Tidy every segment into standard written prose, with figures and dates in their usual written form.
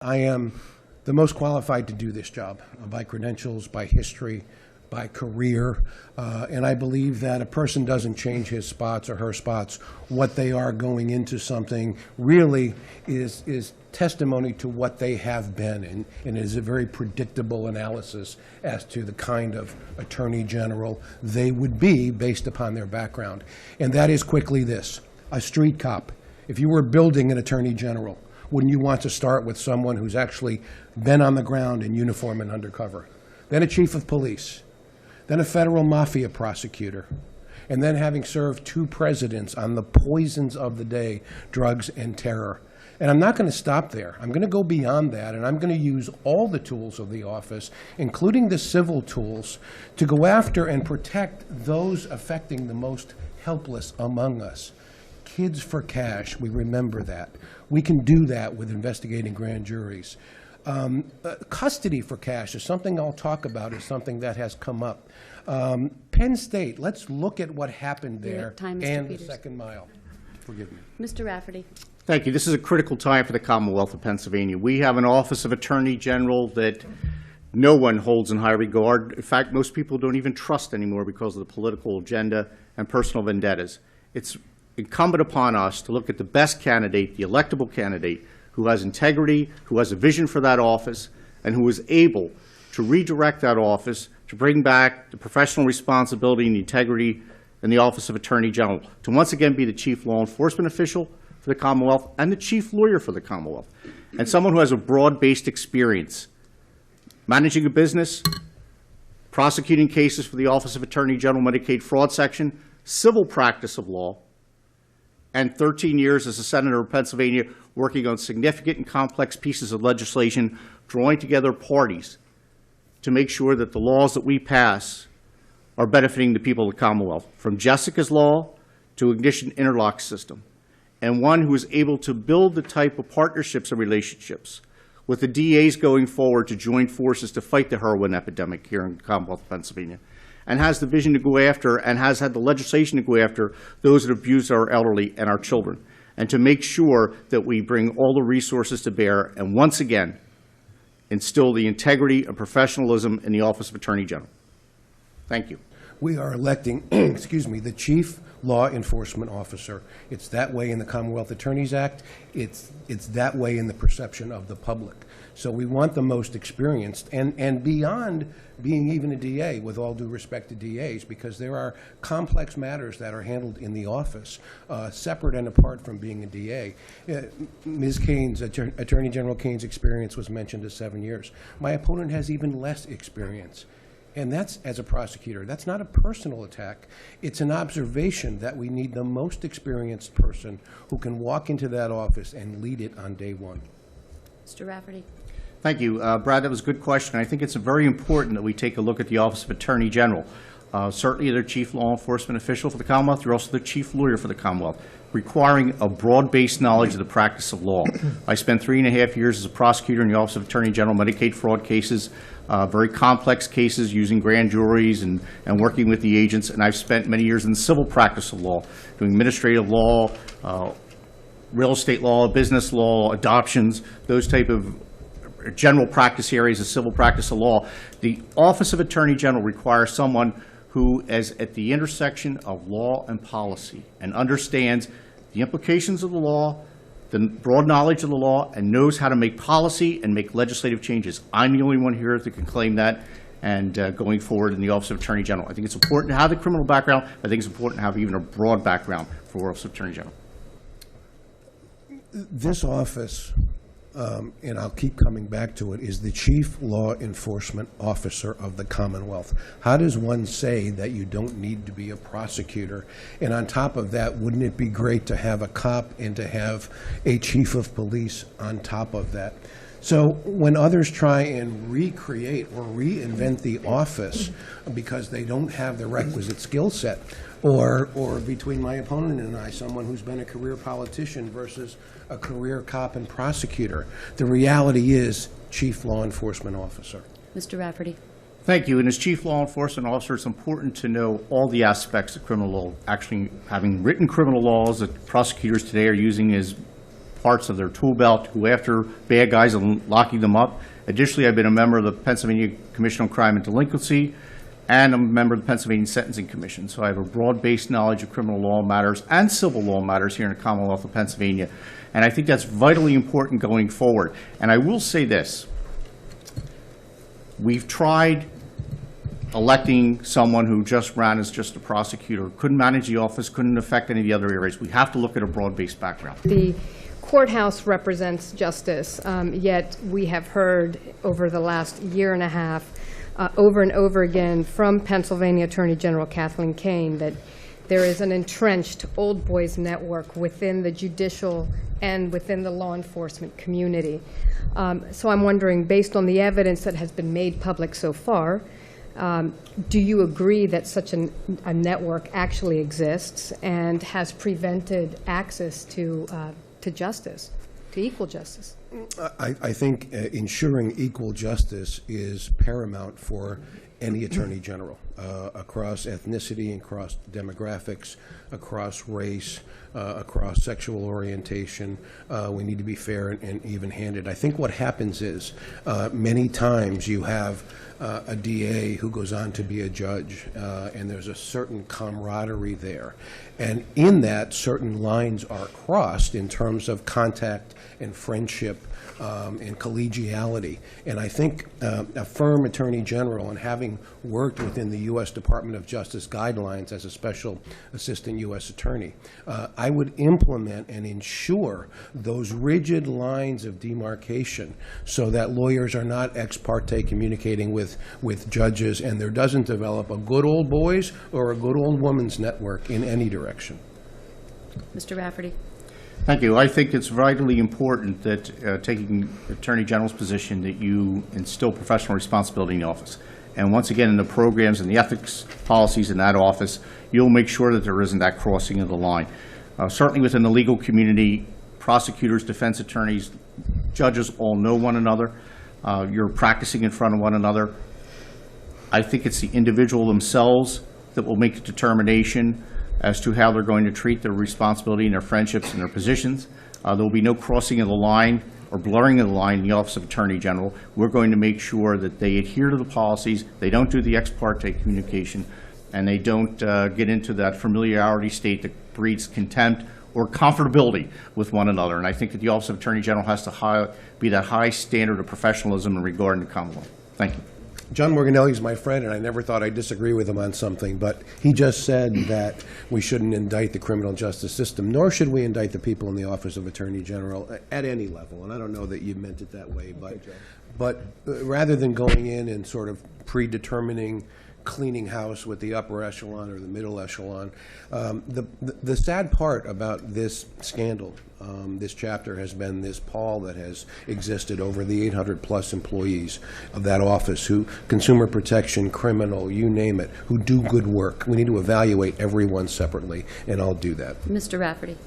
I am the most qualified to do this job by credentials, by history, by career, and I believe that a person doesn't change his spots or her spots. What they are going into something really is testimony to what they have been, and it is a very predictable analysis as to the kind of attorney general they would be based upon their background. And that is quickly this: a street cop. If you were building an attorney general, wouldn't you want to start with someone who's actually been on the ground in uniform and undercover? Then a chief of police, then a federal mafia prosecutor, and then having served 2 presidents on the poisons of the day, drugs and terror. And I'm not going to stop there. I'm going to go beyond that, and I'm going to use all the tools of the office, including the civil tools, to go after and protect those affecting the most helpless among us. Kids for cash, we remember that. We can do that with investigating grand juries. Custody for cash is something I'll talk about, is something that has come up. Penn State, let's look at what happened there and the second mile. Forgive me. Mr. Rafferty. Thank you. This is a critical time for the Commonwealth of Pennsylvania. We have an Office of Attorney General that no one holds in high regard. In fact, most people don't even trust anymore because of the political agenda and personal vendettas. It's incumbent upon us to look at the best candidate, the electable candidate, who has integrity, who has a vision for that office, and who is able to redirect that office to bring back the professional responsibility and the integrity in the Office of Attorney General, to once again be the chief law enforcement official for the Commonwealth and the chief lawyer for the Commonwealth, and someone who has a broad-based experience managing a business, prosecuting cases for the Office of Attorney General Medicaid Fraud Section, civil practice of law, and 13 years as a senator of Pennsylvania working on significant and complex pieces of legislation, drawing together parties to make sure that the laws that we pass are benefiting the people of the Commonwealth, from Jessica's Law to Ignition Interlock System, and one who is able to build the type of partnerships and relationships with the DAs going forward to join forces to fight the heroin epidemic here in the Commonwealth of Pennsylvania, and has the vision to go after and has had the legislation to go after those that abuse our elderly and our children, and to make sure that we bring all the resources to bear and once again instill the integrity and professionalism in the Office of Attorney General. Thank you. We are electing, excuse me, the chief law enforcement officer. It's that way in the Commonwealth Attorneys Act. It's that way in the perception of the public. So we want the most experienced, and beyond being even a DA, with all due respect to DAs, because there are complex matters that are handled in the office, separate and apart from being a DA. Ms. Kane's, Attorney General Kane's experience was mentioned as 7 years. My opponent has even less experience. And that's, as a prosecutor, that's not a personal attack. It's an observation that we need the most experienced person who can walk into that office and lead it on day one. Mr. Rafferty. Thank you. Brad, that was a good question. I think it's very important that we take a look at the Office of Attorney General. Certainly they're chief law enforcement official for the Commonwealth. They're also the chief lawyer for the Commonwealth, requiring a broad-based knowledge of the practice of law. I spent 3.5 years as a prosecutor in the Office of Attorney General, Medicaid fraud cases, very complex cases using grand juries and working with the agents. And I've spent many years in the civil practice of law, doing administrative law, real estate law, business law, adoptions, those type of general practice areas of civil practice of law. The Office of Attorney General requires someone who is at the intersection of law and policy and understands the implications of the law, the broad knowledge of the law, and knows how to make policy and make legislative changes. I'm the only one here that can claim that, and going forward in the Office of Attorney General. I think it's important to have the criminal background. I think it's important to have even a broad background for Office of Attorney General. This office, and I'll keep coming back to it, is the chief law enforcement officer of the Commonwealth. How does one say that you don't need to be a prosecutor? And on top of that, wouldn't it be great to have a cop and to have a chief of police on top of that? So when others try and recreate or reinvent the office because they don't have the requisite skill set, or between my opponent and I, someone who's been a career politician versus a career cop and prosecutor, the reality is chief law enforcement officer. Mr. Rafferty. Thank you. And as chief law enforcement officer, it's important to know all the aspects of criminal law. Actually, having written criminal laws that prosecutors today are using as parts of their tool belt to go after bad guys and locking them up. Additionally, I've been a member of the Pennsylvania Commission on Crime and Delinquency, and I'm a member of the Pennsylvania Sentencing Commission. So I have a broad-based knowledge of criminal law matters and civil law matters here in the Commonwealth of Pennsylvania. And I think that's vitally important going forward. And I will say this. We've tried electing someone who just ran as just a prosecutor, couldn't manage the office, couldn't affect any of the other areas. We have to look at a broad-based background. The courthouse represents justice, yet we have heard over the last year and a half, over and over again from Pennsylvania Attorney General Kathleen Kane, that there is an entrenched old boys network within the judicial and within the law enforcement community. So I'm wondering, based on the evidence that has been made public so far, do you agree that such a network actually exists and has prevented access to justice, to equal justice? I think ensuring equal justice is paramount for any attorney general across ethnicity, across demographics, across race, across sexual orientation. We need to be fair and even-handed. I think what happens is many times you have a DA who goes on to be a judge, and there's a certain camaraderie there. And in that, certain lines are crossed in terms of contact and friendship and collegiality. And I think a firm attorney general, and having worked within the U.S. Department of Justice guidelines as a special assistant U.S. attorney, I would implement and ensure those rigid lines of demarcation so that lawyers are not ex parte communicating with judges, and there doesn't develop a good old boys or a good old woman's network in any direction. Mr. Rafferty. Thank you. I think it's vitally important that taking Attorney General's position that you instill professional responsibility in the office. And once again, in the programs and the ethics policies in that office, you'll make sure that there isn't that crossing of the line. Certainly within the legal community, prosecutors, defense attorneys, judges all know one another. You're practicing in front of one another. I think it's the individual themselves that will make the determination as to how they're going to treat their responsibility and their friendships and their positions. There will be no crossing of the line or blurring of the line in the Office of Attorney General. We're going to make sure that they adhere to the policies, they don't do the ex parte communication, and they don't get into that familiarity state that breeds contempt or comfortability with one another. And I think that the Office of Attorney General has to be that high standard of professionalism in regard to the Commonwealth. Thank you. John Morganelli is my friend, and I never thought I'd disagree with him on something, but he just said that we shouldn't indict the criminal justice system, nor should we indict the people in the Office of Attorney General at any level. And I don't know that you meant it that way, but rather than going in and sort of predetermining cleaning house with the upper echelon or the middle echelon. The sad part about this scandal, this chapter, has been this pall that has existed over the 800-plus employees of that office who, consumer protection, criminal, you name it, who do good work. We need to evaluate everyone separately, and I'll do that. Mr. Rafferty.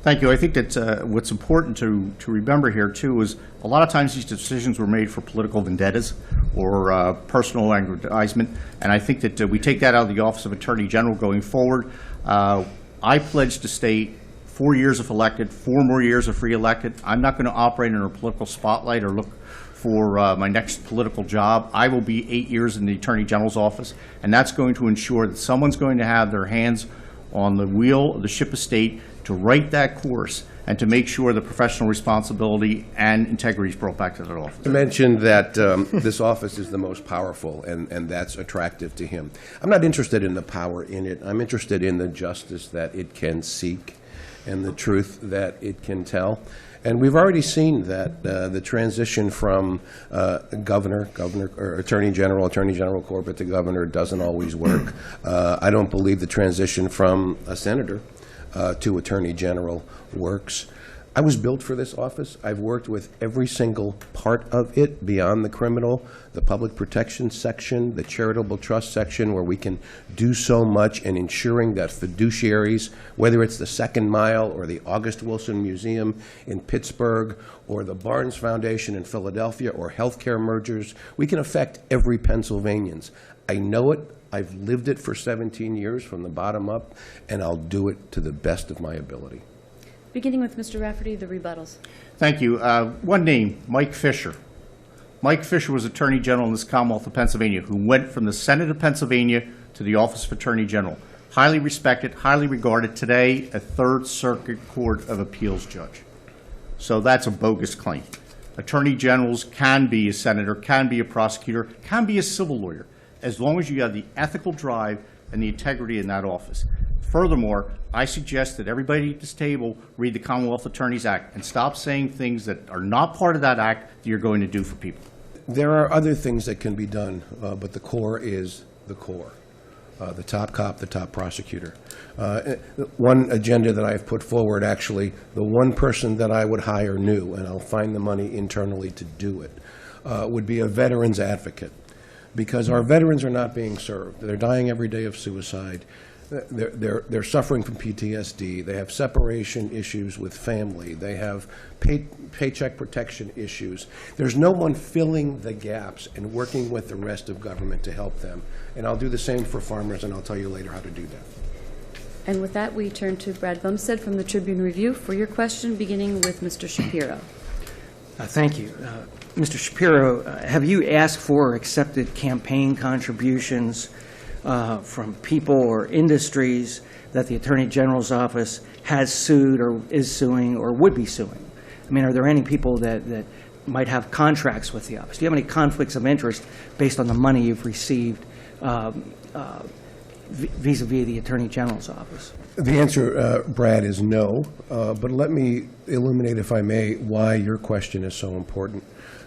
Thank you. I think that what's important to remember here, too, is a lot of times these decisions were made for political vendettas or personal aggrandizement, and I think that we take that out of the Office of Attorney General going forward. I pledge to stay 4 years if elected, 4 more years if re-elected. I'm not going to operate in a political spotlight or look for my next political job. I will be 8 years in the Attorney General's office, and that's going to ensure that someone's going to have their hands on the wheel of the ship of state to write that course and to make sure the professional responsibility and integrity is brought back to their office. You mentioned that this office is the most powerful, and that's attractive to him. I'm not interested in the power in it. I'm interested in the justice that it can seek and the truth that it can tell. And we've already seen that the transition from governor, or attorney general corporate to governor doesn't always work. I don't believe the transition from a senator to attorney general works. I was built for this office. I've worked with every single part of it beyond the criminal, the public protection section, the charitable trust section, where we can do so much in ensuring that fiduciaries, whether it's the Second Mile or the August Wilson Museum in Pittsburgh or the Barnes Foundation in Philadelphia or healthcare mergers, we can affect every Pennsylvanian. I know it. I've lived it for 17 years from the bottom up, and I'll do it to the best of my ability. Beginning with Mr. Rafferty, the rebuttals. Thank you. One name, Mike Fisher. Mike Fisher was Attorney General in this Commonwealth of Pennsylvania, who went from the Senate of Pennsylvania to the Office of Attorney General. Highly respected, highly regarded, today a Third Circuit Court of Appeals judge. So that's a bogus claim. Attorney generals can be a senator, can be a prosecutor, can be a civil lawyer, as long as you have the ethical drive and the integrity in that office. Furthermore, I suggest that everybody at this table read the Commonwealth Attorneys Act and stop saying things that are not part of that act that you're going to do for people. There are other things that can be done, but the core is the core. The top cop, the top prosecutor. One agenda that I've put forward, actually, the one person that I would hire new, and I'll find the money internally to do it, would be a veterans advocate. Because our veterans are not being served. They're dying every day of suicide. They're suffering from PTSD. They have separation issues with family. They have paycheck protection issues. There's no one filling the gaps and working with the rest of government to help them. And I'll do the same for farmers, and I'll tell you later how to do that. And with that, we turn to Brad Bumstead from the Tribune Review for your question, beginning with Mr. Shapiro. Thank you. Mr. Shapiro, have you asked for or accepted campaign contributions from people or industries that the Attorney General's office has sued or is suing or would be suing? I mean, are there any people that might have contracts with the office? Do you have any conflicts of interest based on the money you've received vis-a-vis the Attorney General's office? The answer, Brad, is no. But let me illuminate, if I may, why your question is so important.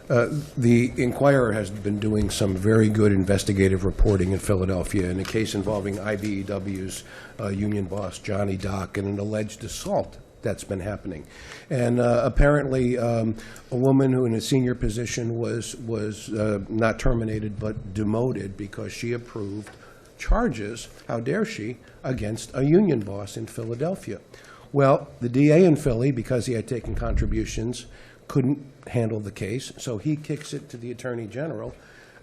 The Inquirer has been doing some very good investigative reporting in Philadelphia in a case involving IBEW's union boss, Johnny Dock, and an alleged assault that's been happening. And apparently a woman who in a senior position was not terminated but demoted because she approved charges, how dare she, against a union boss in Philadelphia. Well, the DA in Philly, because he had taken contributions, couldn't handle the case, so he kicks it to the Attorney General.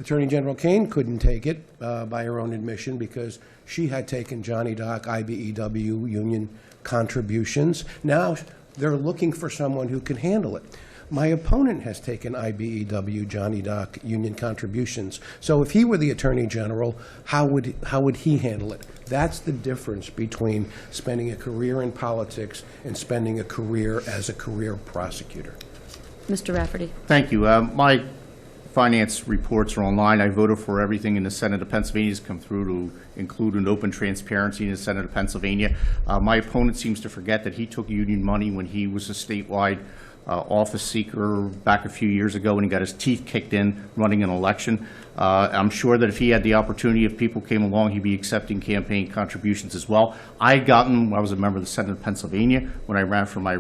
Attorney General Kane couldn't take it by her own admission because she had taken Johnny Dock, IBEW union contributions. Now they're looking for someone who can handle it. My opponent has taken IBEW, Johnny Dock union contributions. So if he were the Attorney General, how would he handle it? That's the difference between spending a career in politics and spending a career as a career prosecutor. Mr. Rafferty. Thank you. My finance reports are online. I voted for everything in the Senate of Pennsylvania has come through to include an open transparency in the Senate of Pennsylvania. My opponent seems to forget that he took union money when he was a statewide office seeker back a few years ago when he got his teeth kicked in running an election. I'm sure that if he had the opportunity, if people came along, he'd be accepting campaign contributions as well. I was a member of the Senate of Pennsylvania when I ran for my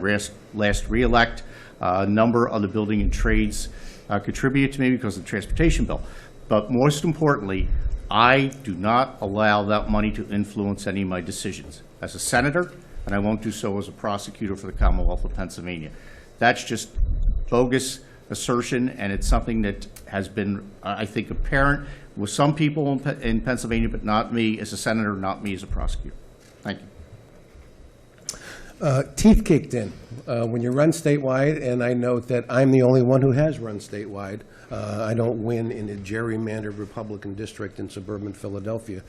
last re-elect. A number of the building and trades contributed to me because of the transportation bill. But most importantly, I do not allow that money to influence any of my decisions as a senator, and I won't do so as a prosecutor for the Commonwealth of Pennsylvania. That's just bogus assertion, and it's something that has been, I think, apparent with some people in Pennsylvania, but not me as a senator, not me as a prosecutor. Thank you. Teeth kicked in. When you run statewide, and I note that I'm the only one who has run statewide. I don't win in a gerrymandered Republican district in suburban Philadelphia,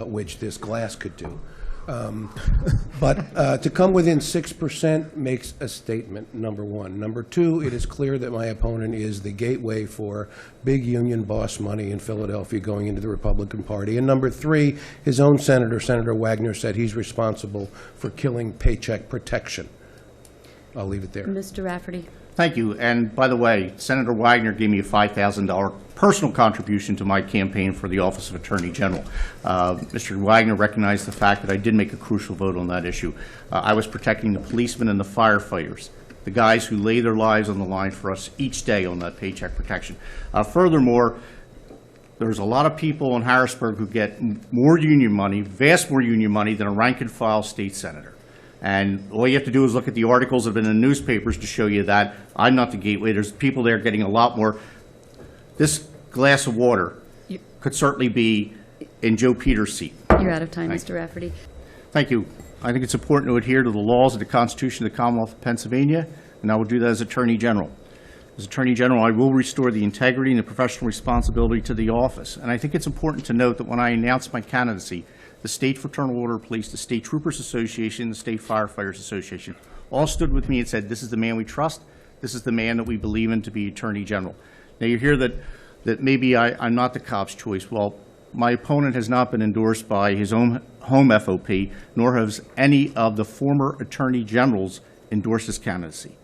which this glass could do. But to come within 6% makes a statement, number one. Number two, it is clear that my opponent is the gateway for big union boss money in Philadelphia going into the Republican Party. And number three, his own senator, Senator Wagner, said he's responsible for killing paycheck protection. I'll leave it there. Mr. Rafferty. Thank you. And by the way, Senator Wagner gave me a $5,000 personal contribution to my campaign for the Office of Attorney General. Mr. Wagner recognized the fact that I did make a crucial vote on that issue. I was protecting the policemen and the firefighters, the guys who lay their lives on the line for us each day on that paycheck protection. Furthermore, there's a lot of people in Harrisburg who get more union money, vast more union money, than a rank-and-file state senator. And all you have to do is look at the articles that have been in the newspapers to show you that. I'm not the gateway. There's people there getting a lot more. This glass of water could certainly be in Joe Peters' seat. You're out of time, Thank Mr. Rafferty. Thank you. I think it's important to adhere to the laws of the Constitution of the Commonwealth of Pennsylvania, and I will do that as Attorney General. As Attorney General, I will restore the integrity and the professional responsibility to the office. And I think it's important to note that when I announced my candidacy, the State Fraternal Order of Police, the State Troopers Association, the State Firefighters Association all stood with me and said, this is the man we trust, this is the man that we believe in to be Attorney General. Now you hear that maybe I'm not the cop's choice. Well, my opponent has not been endorsed by his own home FOP, nor has any of the former Attorney Generals endorsed his candidacy.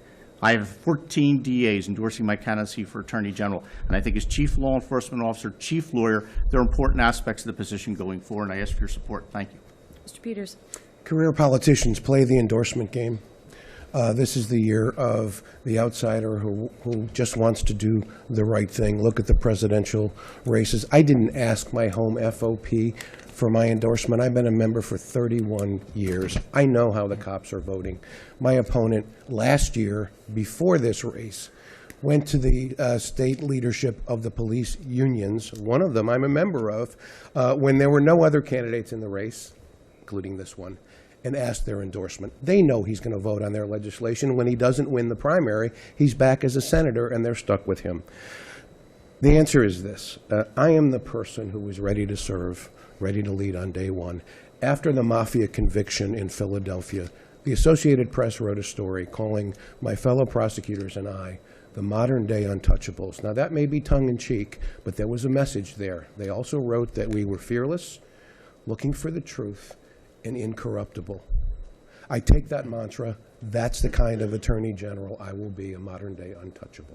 I have 14 DAs endorsing my candidacy for Attorney General, and I think as Chief Law Enforcement Officer, Chief Lawyer, they're important aspects of the position going forward, and I ask for your support. Thank you. Mr. Peters. Career politicians play the endorsement game. This is the year of the outsider who just wants to do the right thing. Look at the presidential races. I didn't ask my home FOP for my endorsement. I've been a member for 31 years. I know how the cops are voting. My opponent last year, before this race, went to the state leadership of the police unions, one of them I'm a member of, when there were no other candidates in the race, including this one, and asked their endorsement. They know he's going to vote on their legislation. When he doesn't win the primary, he's back as a senator, and they're stuck with him. The answer is this. I am the person who was ready to serve, ready to lead on day one. After the mafia conviction in Philadelphia, the Associated Press wrote a story calling my fellow prosecutors and I the modern-day untouchables. Now, that may be tongue-in-cheek, but there was a message there. They also wrote that we were fearless, looking for the truth, and incorruptible. I take that mantra. That's the kind of Attorney General I will be, a modern-day untouchable.